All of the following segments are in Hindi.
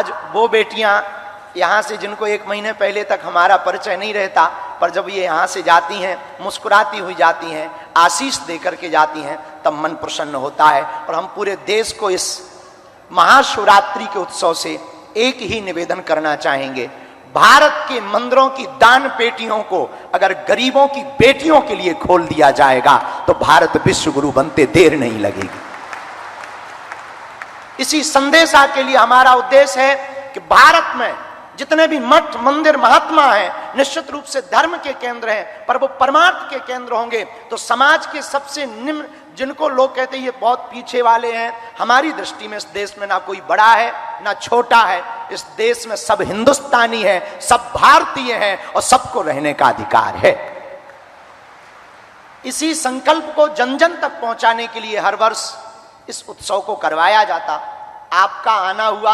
आज वो बेटियां यहाँ से जिनको 1 महीने पहले तक हमारा परिचय नहीं रहता, पर जब ये यहाँ से जाती हैं, मुस्कुराती हुई जाती हैं, आशीष दे करके जाती हैं, तब मन प्रसन्न होता है। और हम पूरे देश को इस महाशिवरात्रि के उत्सव से एक ही निवेदन करना चाहेंगे, भारत के मंदिरों की दान पेटियों को अगर गरीबों की बेटियों के लिए खोल दिया जाएगा तो भारत विश्व गुरु बनते देर नहीं लगेगी। इसी संदेशा के लिए हमारा उद्देश्य है कि भारत में जितने भी मठ मंदिर महात्मा हैं, निश्चित रूप से धर्म के केंद्र हैं, पर वो परमार्थ के केंद्र होंगे तो समाज के सबसे निम्न, जिनको लोग कहते हैं ये बहुत पीछे वाले हैं, हमारी दृष्टि में इस देश में ना कोई बड़ा है ना छोटा है, इस देश में सब हिंदुस्तानी है, सब भारतीय हैं और सबको रहने का अधिकार है। इसी संकल्प को जन जन तक पहुंचाने के लिए हर वर्ष इस उत्सव को करवाया जाता। आपका आना हुआ,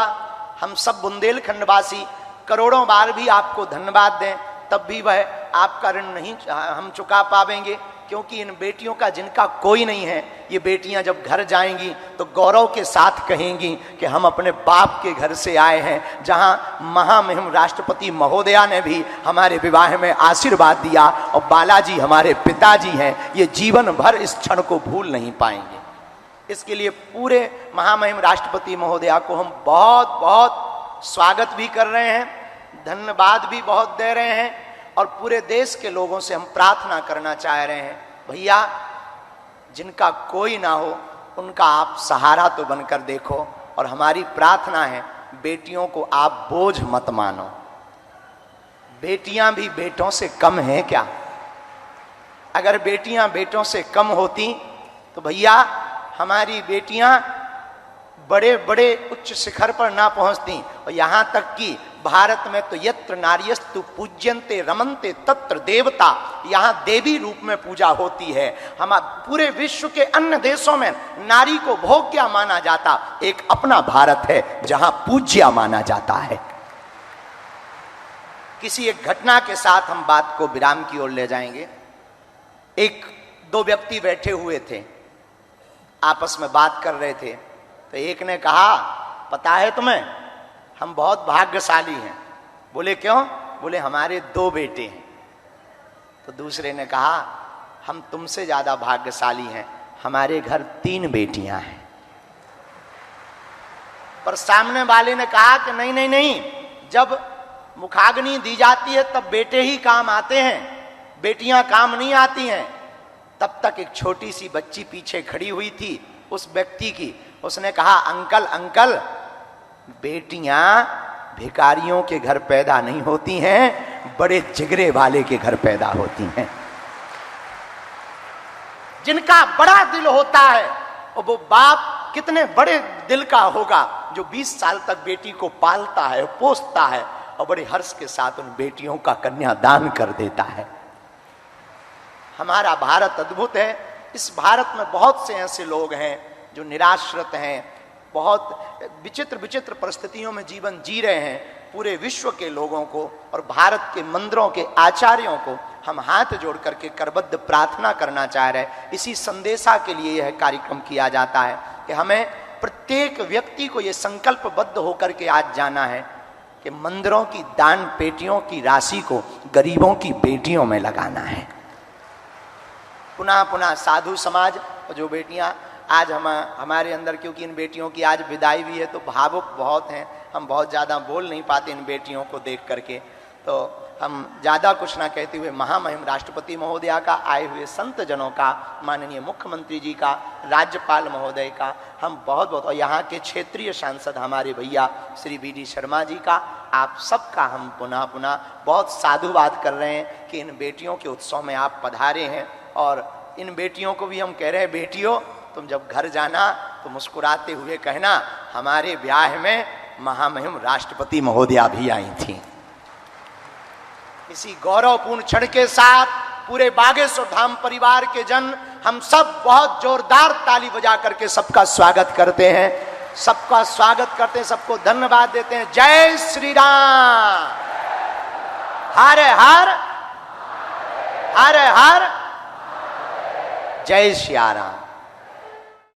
हम सब बुंदेलखंडवासी करोड़ों बार भी आपको धन्यवाद दें, तब भी वह आपका ऋण नहीं हम चुका पाएंगे, क्योंकि इन बेटियों का जिनका कोई नहीं है, ये बेटियां जब घर जाएंगी तो गौरव के साथ कहेंगी कि हम अपने बाप के घर से आए हैं, जहां महामहिम राष्ट्रपति महोदया ने भी हमारे विवाह में आशीर्वाद दिया और बालाजी हमारे पिताजी हैं, ये जीवन भर इस क्षण को भूल नहीं पाएंगे। इसके लिए पूरे महामहिम राष्ट्रपति महोदया को हम बहुत बहुत स्वागत भी कर रहे हैं, धन्यवाद भी बहुत दे रहे हैं, और पूरे देश के लोगों से हम प्रार्थना करना चाह रहे हैं, भैया जिनका कोई ना हो उनका आप सहारा तो बनकर देखो। और हमारी प्रार्थना है, बेटियों को आप बोझ मत मानो। बेटियां भी बेटों से कम हैं क्या? अगर बेटियां बेटों से कम होती तो भैया हमारी बेटियां बड़े बड़े उच्च शिखर पर ना पहुंचती। और यहां तक कि भारत में तो यत्र नार्यस्तु पूज्यन्ते रमन्ते तत्र देवता, यहां देवी रूप में पूजा होती है। हम पूरे विश्व के अन्य देशों में नारी को भोग्या माना जाता, एक अपना भारत है जहां पूज्या माना जाता है। किसी एक घटना के साथ हम बात को विराम की ओर ले जाएंगे। दो व्यक्ति बैठे हुए थे, आपस में बात कर रहे थे, तो एक ने कहा, पता है तुम्हें हम बहुत भाग्यशाली हैं। बोले क्यों? बोले हमारे 2 बेटे हैं। तो दूसरे ने कहा, हम तुमसे ज्यादा भाग्यशाली हैं, हमारे घर 3 बेटियां हैं। पर सामने वाले ने कहा कि नहीं नहीं नहीं, जब मुखाग्नि दी जाती है तब बेटे ही काम आते हैं, बेटियां काम नहीं आती हैं। तब तक एक छोटी सी बच्ची पीछे खड़ी हुई थी उस व्यक्ति की, उसने कहा, अंकल अंकल, बेटियां भिखारियों के घर पैदा नहीं होती हैं, बड़े जिगरे वाले के घर पैदा होती हैं। जिनका बड़ा दिल होता है, और वो बाप कितने बड़े दिल का होगा जो 20 साल तक बेटी को पालता है, पोसता है और बड़े हर्ष के साथ उन बेटियों का कन्यादान कर देता है। हमारा भारत अद्भुत है। इस भारत में बहुत से ऐसे लोग हैं जो निराश्रित हैं, बहुत विचित्र विचित्र परिस्थितियों में जीवन जी रहे हैं। पूरे विश्व के लोगों को और भारत के मंदिरों के आचार्यों को हम हाथ जोड़ करके करबद्ध प्रार्थना करना चाह रहे हैं। इसी संदेशा के लिए यह कार्यक्रम किया जाता है कि हमें प्रत्येक व्यक्ति को यह संकल्पबद्ध होकर के आज जाना है कि मंदिरों की दान पेटियों की राशि को गरीबों की बेटियों में लगाना है। पुनः पुनः साधु समाज और जो बेटियां आज हमारे अंदर, क्योंकि इन बेटियों की आज विदाई भी है तो भावुक बहुत हैं, हम बहुत ज़्यादा बोल नहीं पाते इन बेटियों को देख करके, तो हम ज़्यादा कुछ ना कहते हुए महामहिम राष्ट्रपति महोदया का, आए हुए संत जनों का, माननीय मुख्यमंत्री जी का, राज्यपाल महोदय का हम बहुत बहुत, और यहाँ के क्षेत्रीय सांसद हमारे भैया श्री BD शर्मा जी का, आप सबका हम पुनः पुनः बहुत साधुवाद कर रहे हैं कि इन बेटियों के उत्सव में आप पधारे हैं। और इन बेटियों को भी हम कह रहे हैं, बेटियों तुम जब घर जाना तो मुस्कुराते हुए कहना, हमारे ब्याह में महामहिम राष्ट्रपति महोदया भी आई थी। इसी गौरवपूर्ण क्षण के साथ पूरे बागेश्वर धाम परिवार के जन हम सब बहुत जोरदार ताली बजा करके सबका स्वागत करते हैं, सबका स्वागत करते हैं, सबको धन्यवाद देते हैं। जय श्री राम, हर हर हर हर, जय श्री राम।